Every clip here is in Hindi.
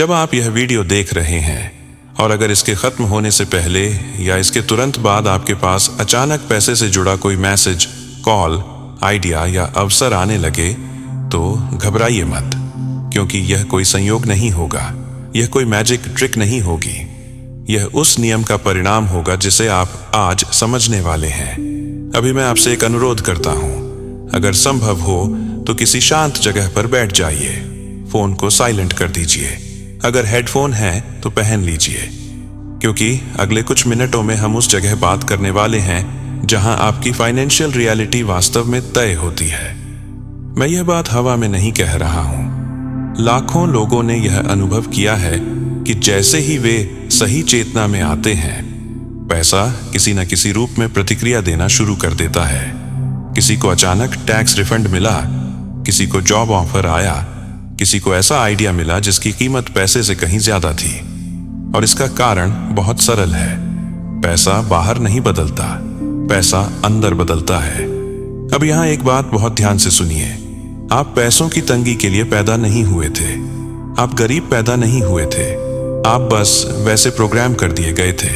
जब आप यह वीडियो देख रहे हैं और अगर इसके खत्म होने से पहले या इसके तुरंत बाद आपके पास अचानक पैसे से जुड़ा कोई मैसेज, कॉल, आइडिया या अवसर आने लगे तो घबराइए मत, क्योंकि यह कोई संयोग नहीं होगा, यह कोई मैजिक ट्रिक नहीं होगी। यह उस नियम का परिणाम होगा जिसे आप आज समझने वाले हैं। अभी मैं आपसे एक अनुरोध करता हूं, अगर संभव हो तो किसी शांत जगह पर बैठ जाइए, फोन को साइलेंट कर दीजिए, अगर हेडफोन है तो पहन लीजिए, क्योंकि अगले कुछ मिनटों में हम उस जगह बात करने वाले हैं जहां आपकी फाइनेंशियल रियलिटी वास्तव में तय होती है। मैं यह बात हवा में नहीं कह रहा हूं। लाखों लोगों ने यह अनुभव किया है कि जैसे ही वे सही चेतना में आते हैं, पैसा किसी न किसी रूप में प्रतिक्रिया देना शुरू कर देता है। किसी को अचानक टैक्स रिफंड मिला, किसी को जॉब ऑफर आया, किसी को ऐसा आइडिया मिला जिसकी कीमत पैसे से कहीं ज्यादा थी। और इसका कारण बहुत सरल है, पैसा बाहर नहीं बदलता, पैसा अंदर बदलता है। अब यहाँ एक बात बहुत ध्यान से सुनिए, आप पैसों की तंगी के लिए पैदा नहीं हुए थे, आप गरीब पैदा नहीं हुए थे, आप बस वैसे प्रोग्राम कर दिए गए थे।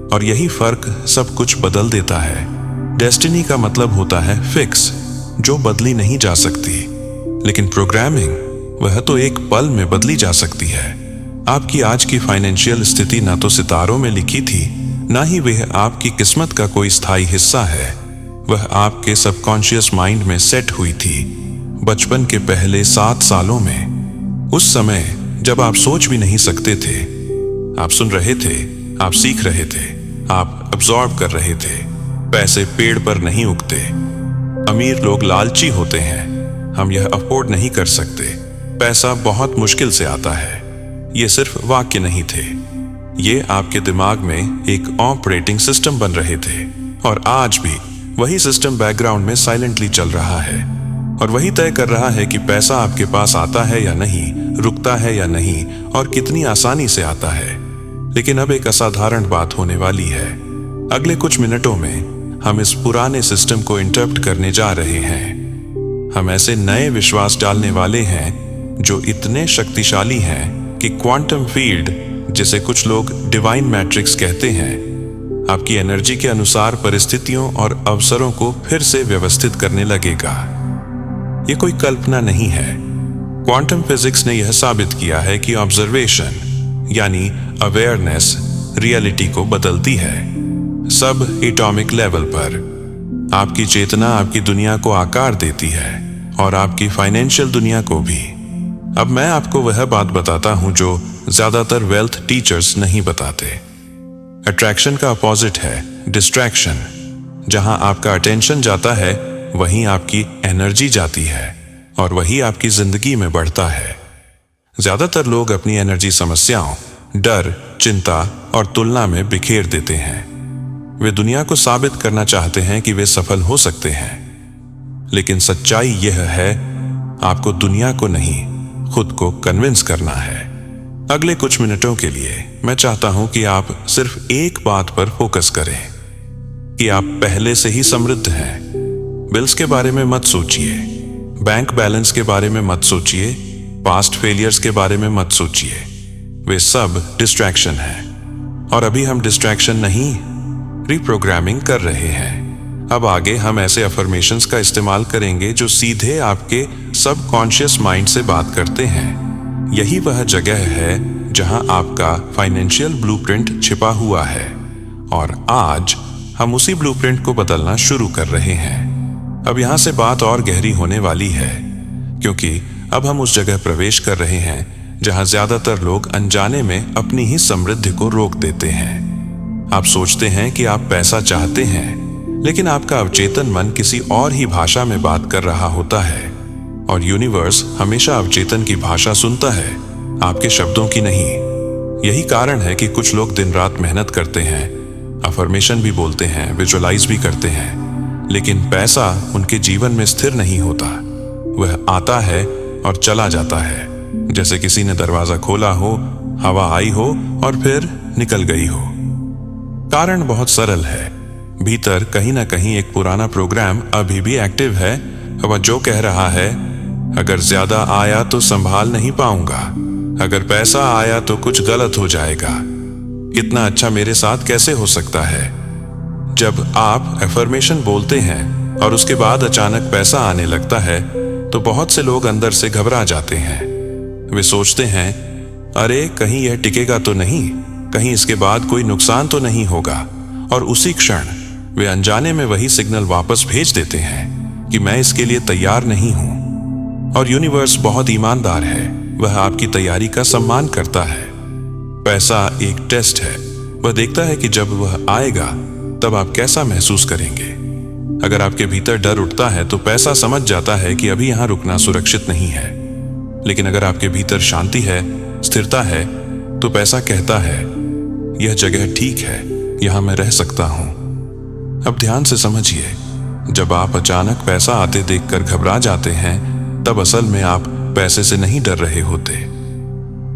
और यही फर्क सब कुछ बदल देता है। डेस्टिनी का मतलब होता है फिक्स, जो बदली नहीं जा सकती, लेकिन प्रोग्रामिंग वह तो एक पल में बदली जा सकती है। आपकी आज की फाइनेंशियल स्थिति ना तो सितारों में लिखी थी, ना ही वह आपकी किस्मत का कोई स्थायी हिस्सा है। वह आपके सबकॉन्शियस माइंड में सेट हुई थी बचपन के पहले 7 सालों में, उस समय जब आप सोच भी नहीं सकते थे। आप सुन रहे थे, आप सीख रहे थे, आप अब्सॉर्ब कर रहे थे। पैसे पेड़ पर नहीं उगते। अमीर लोग लालची होते हैं, हम यह अफोर्ड नहीं कर सकते। पैसा बहुत मुश्किल से आता है। ये सिर्फ वाक्य नहीं थे, ये आपके दिमाग में एक ऑपरेटिंग सिस्टम बन रहे थे। और आज भी वही सिस्टम बैकग्राउंड में साइलेंटली चल रहा है, और वही तय कर रहा है कि पैसा आपके पास आता है या नहीं, रुकता है या नहीं, और कितनी आसानी से आता है। लेकिन अब एक असाधारण बात होने वाली है। अगले कुछ मिनटों में हम इस पुराने सिस्टम को इंटरप्ट करने जा रहे हैं। हम ऐसे नए विश्वास डालने वाले हैं जो इतने शक्तिशाली हैं कि क्वांटम फील्ड, जिसे कुछ लोग डिवाइन मैट्रिक्स कहते हैं, आपकी एनर्जी के अनुसार परिस्थितियों और अवसरों को फिर से व्यवस्थित करने लगेगा। ये कोई कल्पना नहीं है। क्वांटम फिजिक्स ने यह साबित किया है कि ऑब्जर्वेशन यानी अवेयरनेस रियलिटी को बदलती है। सब एटॉमिक लेवल पर आपकी चेतना आपकी दुनिया को आकार देती है, और आपकी फाइनेंशियल दुनिया को भी। अब मैं आपको वह बात बताता हूं जो ज्यादातर वेल्थ टीचर्स नहीं बताते। अट्रैक्शन का अपोजिट है डिस्ट्रैक्शन। जहां आपका अटेंशन जाता है, वहीं आपकी एनर्जी जाती है, और वही आपकी जिंदगी में बढ़ता है। ज्यादातर लोग अपनी एनर्जी समस्याओं, डर, चिंता और तुलना में बिखेर देते हैं। वे दुनिया को साबित करना चाहते हैं कि वे सफल हो सकते हैं, लेकिन सच्चाई यह है, आपको दुनिया को नहीं, खुद को कन्विंस करना है। अगले कुछ मिनटों के लिए मैं चाहता हूं कि आप सिर्फ एक बात पर फोकस करें कि आप पहले से ही समृद्ध हैं। बिल्स के बारे में मत सोचिए, बैंक बैलेंस के बारे में मत सोचिए, पास्ट फेलियर्स के बारे में मत सोचिए। वे सब डिस्ट्रैक्शन है, और अभी हम डिस्ट्रैक्शन नहीं, रिप्रोग्रामिंग कर रहे हैं। अब आगे हम ऐसे अफर्मेशंस का इस्तेमाल करेंगे जो सीधे आपके सबकॉन्शियस माइंड से बात करते हैं। यही वह जगह है जहां आपका फाइनेंशियल ब्लूप्रिंट छिपा हुआ है, और आज हम उसी ब्लूप्रिंट को बदलना शुरू कर रहे हैं। अब यहां से बात और गहरी होने वाली है, क्योंकि अब हम उस जगह प्रवेश कर रहे हैं जहां ज्यादातर लोग अनजाने में अपनी ही समृद्धि को रोक देते हैं। आप सोचते हैं कि आप पैसा चाहते हैं, लेकिन आपका अवचेतन मन किसी और ही भाषा में बात कर रहा होता है, और यूनिवर्स हमेशा अवचेतन की भाषा सुनता है, आपके शब्दों की नहीं। यही कारण है कि कुछ लोग दिन रात मेहनत करते हैं, अफर्मेशन भी बोलते हैं, विजुअलाइज भी करते हैं, लेकिन पैसा उनके जीवन में स्थिर नहीं होता। वह आता है और चला जाता है, जैसे किसी ने दरवाजा खोला हो, हवा आई हो और फिर निकल गई हो। कारण बहुत सरल है, भीतर कहीं ना कहीं एक पुराना प्रोग्राम अभी भी एक्टिव है, वह जो कह रहा है, अगर ज्यादा आया तो संभाल नहीं पाऊंगा, अगर पैसा आया तो कुछ गलत हो जाएगा, इतना अच्छा मेरे साथ कैसे हो सकता है। जब आप अफर्मेशन बोलते हैं और उसके बाद अचानक पैसा आने लगता है तो बहुत से लोग अंदर से घबरा जाते हैं। वे सोचते हैं, अरे कहीं यह टिकेगा तो नहीं, कहीं इसके बाद कोई नुकसान तो नहीं होगा, और उसी क्षण वे अनजाने में वही सिग्नल वापस भेज देते हैं कि मैं इसके लिए तैयार नहीं हूं। और यूनिवर्स बहुत ईमानदार है, वह आपकी तैयारी का सम्मान करता है। पैसा एक टेस्ट है, वह देखता है कि जब वह आएगा तब आप कैसा महसूस करेंगे। अगर आपके भीतर डर उठता है तो पैसा समझ जाता है कि अभी यहां रुकना सुरक्षित नहीं है। लेकिन अगर आपके भीतर शांति है, स्थिरता है, तो पैसा कहता है, यह जगह ठीक है, यहां मैं रह सकता हूं। अब ध्यान से समझिए, जब आप अचानक पैसा आते देखकर घबरा जाते हैं, तब असल में आप पैसे से नहीं डर रहे होते,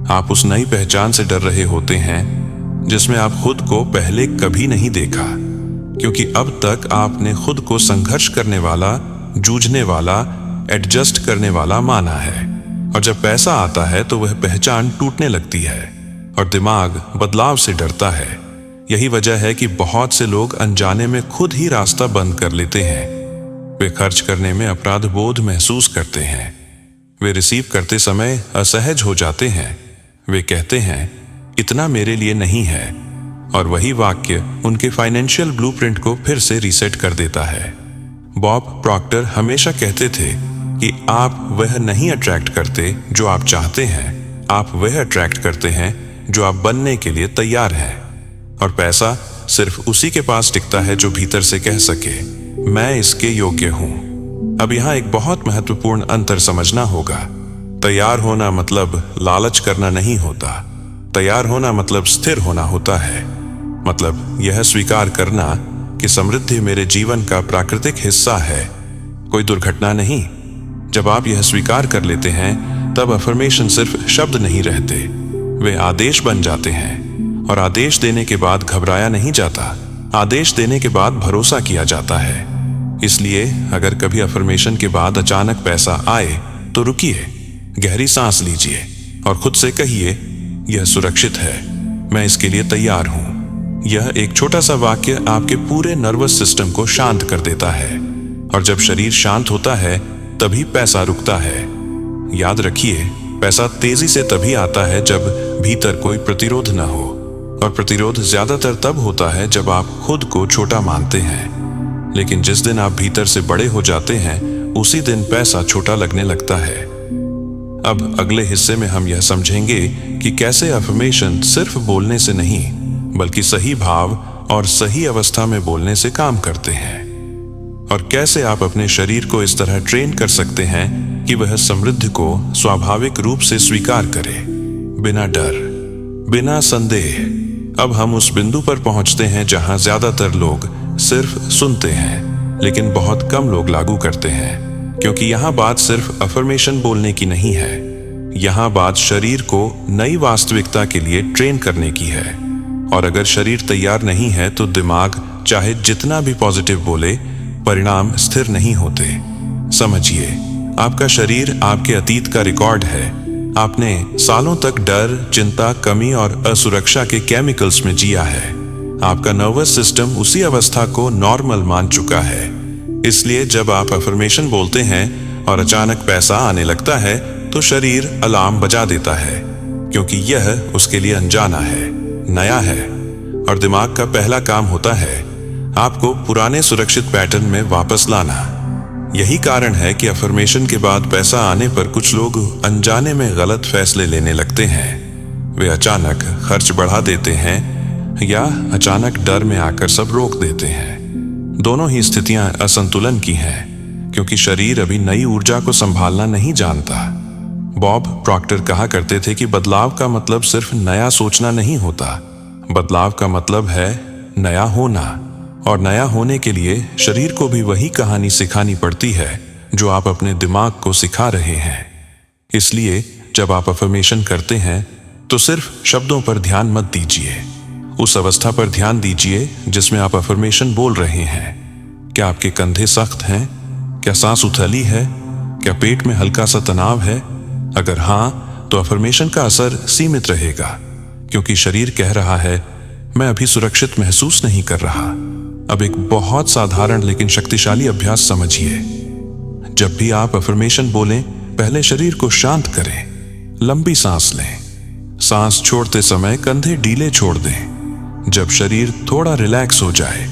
आप उस नई पहचान से डर रहे होते हैं जिसमें आप खुद को पहले कभी नहीं देखा, क्योंकि अब तक आपने खुद को संघर्ष करने वाला, जूझने वाला, एडजस्ट करने वाला माना है। और जब पैसा आता है तो वह पहचान टूटने लगती है और दिमाग बदलाव से डरता है। यही वजह है कि बहुत से लोग अनजाने में खुद ही रास्ता बंद कर लेते हैं। वे खर्च करने में अपराध बोध महसूस करते हैं, वे रिसीव करते समय असहज हो जाते हैं, वे कहते हैं इतना मेरे लिए नहीं है, और वही वाक्य उनके फाइनेंशियल ब्लूप्रिंट को फिर से रीसेट कर देता है। बॉब प्रॉक्टर हमेशा कहते थे कि आप वह नहीं अट्रैक्ट करते जो आप चाहते हैं, आप वह अट्रैक्ट करते हैं जो आप बनने के लिए तैयार हैं। और पैसा सिर्फ उसी के पास टिकता है जो भीतर से कह सके, मैं इसके योग्य हूं। अब यहां एक बहुत महत्वपूर्ण अंतर समझना होगा। तैयार होना मतलब लालच करना नहीं होता, तैयार होना मतलब स्थिर होना होता है। मतलब यह स्वीकार करना कि समृद्धि मेरे जीवन का प्राकृतिक हिस्सा है, कोई दुर्घटना नहीं। जब आप यह स्वीकार कर लेते हैं तब अफर्मेशन सिर्फ शब्द नहीं रहते, वे आदेश बन जाते हैं। और आदेश देने के बाद घबराया नहीं जाता, आदेश देने के बाद भरोसा किया जाता है। इसलिए अगर कभी अफर्मेशन के बाद अचानक पैसा आए तो रुकिए, गहरी सांस लीजिए और खुद से कहिए, यह सुरक्षित है, मैं इसके लिए तैयार हूं। यह एक छोटा सा वाक्य आपके पूरे नर्वस सिस्टम को शांत कर देता है। और जब शरीर शांत होता है तभी पैसा रुकता है। याद रखिए, पैसा तेजी से तभी आता है जब भीतर कोई प्रतिरोध न हो, और प्रतिरोध ज्यादातर तब होता है जब आप खुद को छोटा मानते हैं। लेकिन जिस दिन आप भीतर से बड़े हो जाते हैं, उसी दिन पैसा छोटा लगने लगता है। अब अगले हिस्से में हम यह समझेंगे कि कैसे अफर्मेशन सिर्फ बोलने से नहीं, बल्कि सही भाव और सही अवस्था में बोलने से काम करते हैं, और कैसे आप अपने शरीर को इस तरह ट्रेन कर सकते हैं कि वह समृद्धि को स्वाभाविक रूप से स्वीकार करे, बिना डर, बिना संदेह। अब हम उस बिंदु पर पहुंचते हैं जहां ज्यादातर लोग सिर्फ सुनते हैं, लेकिन बहुत कम लोग लागू करते हैं, क्योंकि यहां बात सिर्फ अफर्मेशन बोलने की नहीं है, यहां बात शरीर को नई वास्तविकता के लिए ट्रेन करने की है। और अगर शरीर तैयार नहीं है तो दिमाग चाहे जितना भी पॉजिटिव बोले, परिणाम स्थिर नहीं होते। समझिए, आपका शरीर आपके अतीत का रिकॉर्ड है। आपने सालों तक डर, चिंता, कमी और असुरक्षा के केमिकल्स में जिया है। आपका नर्वस सिस्टम उसी अवस्था को नॉर्मल मान चुका है। इसलिए जब आप अफर्मेशन बोलते हैं और अचानक पैसा आने लगता है तो शरीर अलार्म बजा देता है, क्योंकि यह उसके लिए अनजाना है, नया है। और दिमाग का पहला काम होता है आपको पुराने सुरक्षित पैटर्न में वापस लाना। यही कारण है कि अफर्मेशन के बाद पैसा आने पर कुछ लोग अनजाने में गलत फैसले लेने लगते हैं। वे अचानक खर्च बढ़ा देते हैं या अचानक डर में आकर सब रोक देते हैं। दोनों ही स्थितियां असंतुलन की हैं, क्योंकि शरीर अभी नई ऊर्जा को संभालना नहीं जानता। बॉब प्रॉक्टर कहा करते थे कि बदलाव का मतलब सिर्फ नया सोचना नहीं होता, बदलाव का मतलब है नया होना। और नया होने के लिए शरीर को भी वही कहानी सिखानी पड़ती है जो आप अपने दिमाग को सिखा रहे हैं। इसलिए जब आप अफर्मेशन करते हैं तो सिर्फ शब्दों पर ध्यान मत दीजिए, उस अवस्था पर ध्यान दीजिए जिसमें आप अफर्मेशन बोल रहे हैं। क्या आपके कंधे सख्त हैं? क्या सांस उथली है? क्या पेट में हल्का सा तनाव है? अगर हाँ, तो अफर्मेशन का असर सीमित रहेगा, क्योंकि शरीर कह रहा है मैं अभी सुरक्षित महसूस नहीं कर रहा। अब एक बहुत साधारण लेकिन शक्तिशाली अभ्यास समझिए। जब भी आप अफर्मेशन बोलें, पहले शरीर को शांत करें। लंबी सांस लें। सांस छोड़ते समय कंधे ढीले छोड़ दें। जब शरीर थोड़ा रिलैक्स हो जाए,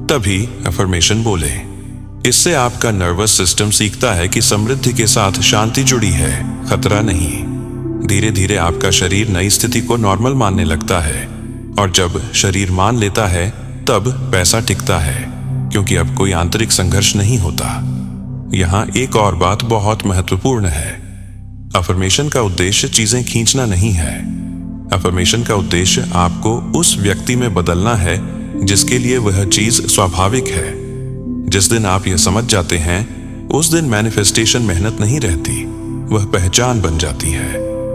तभी अफर्मेशन बोलें। इससे आपका नर्वस सिस्टम सीखता है कि समृद्धि के साथ शांति जुड़ी है, खतरा नहीं। धीरे धीरे आपका शरीर नई स्थिति को नॉर्मल मानने लगता है, और जब शरीर मान लेता है तब पैसा टिकता है, क्योंकि अब कोई आंतरिक संघर्ष नहीं होता। यहां एक और बात बहुत महत्वपूर्ण है। अफर्मेशन का उद्देश्य चीजें खींचना नहीं है। अफर्मेशन का उद्देश्य आपको उस व्यक्ति में बदलना है जिसके लिए वह चीज स्वाभाविक है। जिस दिन आप यह समझ जाते हैं, उस दिन मैनिफेस्टेशन मेहनत नहीं रहती, वह पहचान बन जाती है।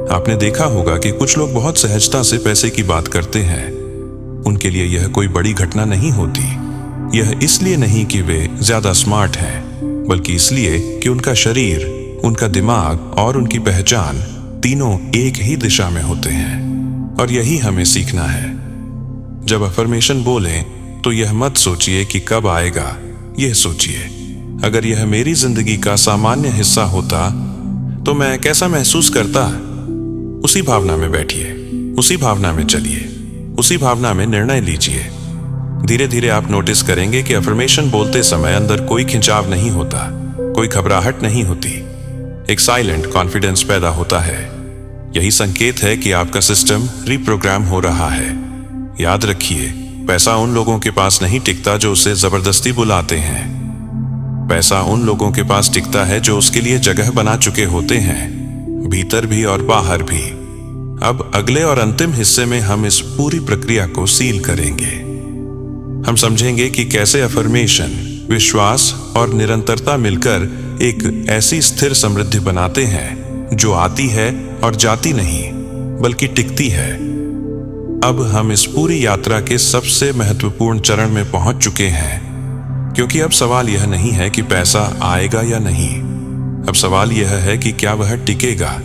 आपने देखा होगा कि कुछ लोग बहुत सहजता से पैसे की बात करते हैं। उनके लिए यह कोई बड़ी घटना नहीं होती। यह इसलिए नहीं कि वे ज्यादा स्मार्ट हैं, बल्कि इसलिए कि उनका शरीर, उनका दिमाग और उनकी पहचान तीनों एक ही दिशा में होते हैं। और यही हमें सीखना है। जब अफर्मेशन बोलें तो यह मत सोचिए कि कब आएगा, यह सोचिए अगर यह मेरी जिंदगी का सामान्य हिस्सा होता तो मैं कैसा महसूस करता। उसी भावना में बैठिए, उसी भावना में चलिए, उसी भावना में निर्णय लीजिए। धीरे धीरे आप नोटिस करेंगे कि अफर्मेशन बोलते समय अंदर कोई खिंचाव नहीं होता, कोई घबराहट नहीं होती। एक साइलेंट कॉन्फिडेंस पैदा होता है। यही संकेत है कि आपका सिस्टम रिप्रोग्राम हो रहा है। याद रखिए, पैसा उन लोगों के पास नहीं टिकता जो उसे जबरदस्ती बुलाते हैं। पैसा उन लोगों के पास टिकता है जो उसके लिए जगह बना चुके होते हैं, भीतर भी और बाहर भी। अब अगले और अंतिम हिस्से में हम इस पूरी प्रक्रिया को सील करेंगे। हम समझेंगे कि कैसे अफर्मेशन, विश्वास और निरंतरता मिलकर एक ऐसी स्थिर समृद्धि बनाते हैं जो आती है और जाती नहीं, बल्कि टिकती है। अब हम इस पूरी यात्रा के सबसे महत्वपूर्ण चरण में पहुंच चुके हैं, क्योंकि अब सवाल यह नहीं है कि पैसा आएगा या नहीं। अब सवाल यह है कि क्या वह टिकेगा।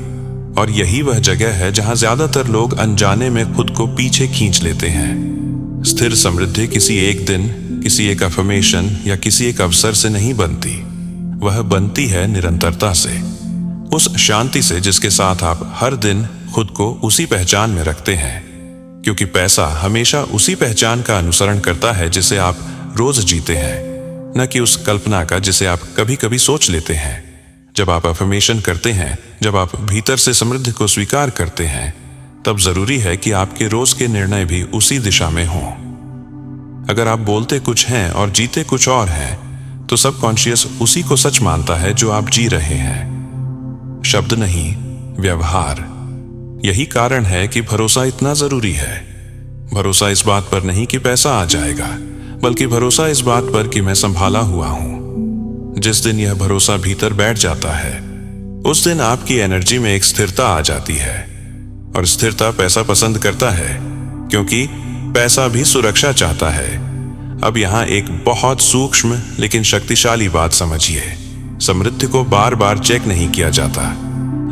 और यही वह जगह है जहां ज्यादातर लोग अनजाने में खुद को पीछे खींच लेते हैं। स्थिर समृद्धि किसी एक दिन, किसी एक अफर्मेशन या किसी एक अवसर से नहीं बनती। वह बनती है निरंतरता से, उस शांति से जिसके साथ आप हर दिन खुद को उसी पहचान में रखते हैं। क्योंकि पैसा हमेशा उसी पहचान का अनुसरण करता है जिसे आप रोज जीते हैं, न कि उस कल्पना का जिसे आप कभी कभी सोच लेते हैं। जब आप अफर्मेशन करते हैं, जब आप भीतर से समृद्धि को स्वीकार करते हैं, तब जरूरी है कि आपके रोज के निर्णय भी उसी दिशा में हों। अगर आप बोलते कुछ हैं और जीते कुछ और हैं, तो सबकॉन्शियस उसी को सच मानता है जो आप जी रहे हैं। शब्द नहीं, व्यवहार। यही कारण है कि भरोसा इतना जरूरी है। भरोसा इस बात पर नहीं कि पैसा आ जाएगा, बल्कि भरोसा इस बात पर कि मैं संभाला हुआ हूं। जिस दिन यह भरोसा भीतर बैठ जाता है, उस दिन आपकी एनर्जी में एक स्थिरता आ जाती है। और स्थिरता पैसा पसंद करता है, क्योंकि पैसा भी सुरक्षा चाहता है। अब यहां एक बहुत सूक्ष्म लेकिन शक्तिशाली बात समझिए। समृद्धि को बार बार चेक नहीं किया जाता।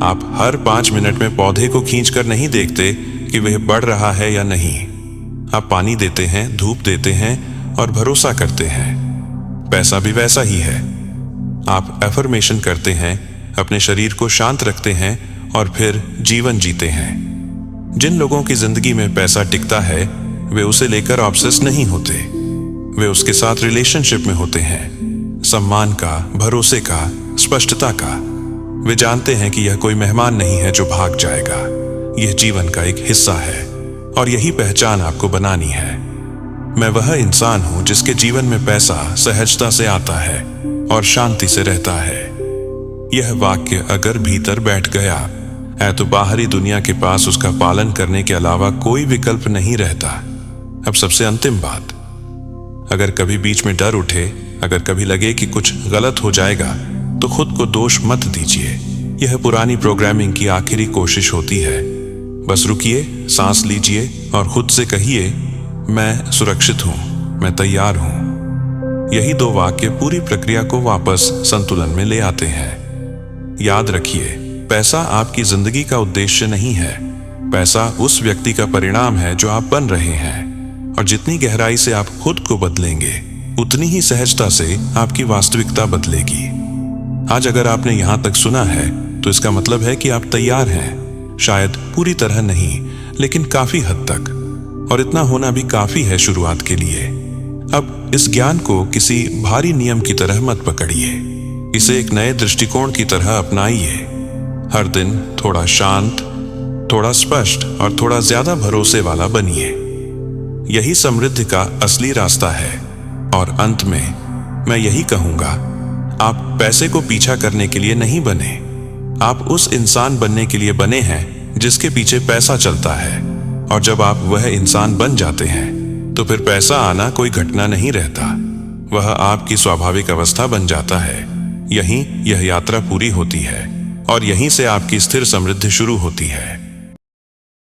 आप हर 5 मिनट में पौधे को खींचकर नहीं देखते कि वह बढ़ रहा है या नहीं। आप पानी देते हैं, धूप देते हैं और भरोसा करते हैं। पैसा भी वैसा ही है। आप एफर्मेशन करते हैं, अपने शरीर को शांत रखते हैं और फिर जीवन जीते हैं। जिन लोगों की जिंदगी में पैसा टिकता है, वे उसे लेकर ऑब्सेस नहीं होते। वे उसके साथ रिलेशनशिप में होते हैं, सम्मान का, भरोसे का, स्पष्टता का। वे जानते हैं कि यह कोई मेहमान नहीं है जो भाग जाएगा। यह जीवन का एक हिस्सा है, और यही पहचान आपको बनानी है। मैं वह इंसान हूं जिसके जीवन में पैसा सहजता से आता है और शांति से रहता है। यह वाक्य अगर भीतर बैठ गया है तो बाहरी दुनिया के पास उसका पालन करने के अलावा कोई विकल्प नहीं रहता। अब सबसे अंतिम बात, अगर कभी बीच में डर उठे, अगर कभी लगे कि कुछ गलत हो जाएगा, तो खुद को दोष मत दीजिए। यह पुरानी प्रोग्रामिंग की आखिरी कोशिश होती है। बस रुकिए, सांस लीजिए और खुद से कहिए, मैं सुरक्षित हूं, मैं तैयार हूं। यही 2 वाक्य पूरी प्रक्रिया को वापस संतुलन में ले आते हैं। याद रखिए, पैसा आपकी जिंदगी का उद्देश्य नहीं है। पैसा उस व्यक्ति का परिणाम है जो आप बन रहे हैं, और जितनी गहराई से आप खुद को बदलेंगे उतनी ही सहजता से आपकी वास्तविकता बदलेगी। आज अगर आपने यहां तक सुना है तो इसका मतलब है कि आप तैयार हैं। शायद पूरी तरह नहीं, लेकिन काफी हद तक, और इतना होना भी काफी है शुरुआत के लिए। अब इस ज्ञान को किसी भारी नियम की तरह मत पकड़िए, इसे एक नए दृष्टिकोण की तरह अपनाइए। हर दिन थोड़ा शांत, थोड़ा स्पष्ट और थोड़ा ज्यादा भरोसे वाला बनिए। यही समृद्धि का असली रास्ता है। और अंत में मैं यही कहूंगा, आप पैसे को पीछा करने के लिए नहीं बने, आप उस इंसान बनने के लिए बने हैं जिसके पीछे पैसा चलता है। और जब आप वह इंसान बन जाते हैं तो फिर पैसा आना कोई घटना नहीं रहता, वह आपकी स्वाभाविक अवस्था बन जाता है। यहीं यह यात्रा पूरी होती है और यहीं से आपकी स्थिर समृद्धि शुरू होती है।